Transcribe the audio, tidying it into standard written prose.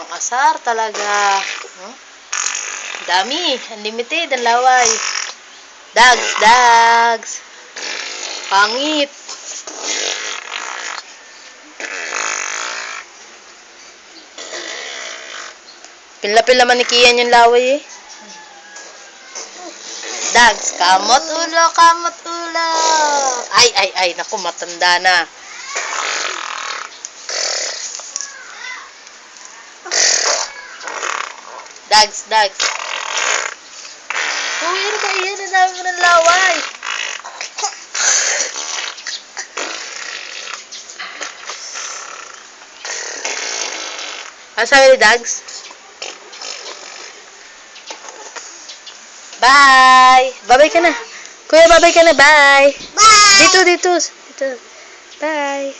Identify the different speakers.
Speaker 1: Pang-asar talaga. Huh? Dami. Unlimited ang laway. Dags. Pangit. Pila-pila manikiyan yung laway eh. Dags. Kamot ulo. Ay. Naku, matanda na. Dags. Uy, ano ba yan? Ang dami mo ng laway. Ano sabi ni Dags? Bye! Babay ka na. Kuya, babay ka na. Bye!
Speaker 2: Bye!
Speaker 1: Dito. Bye!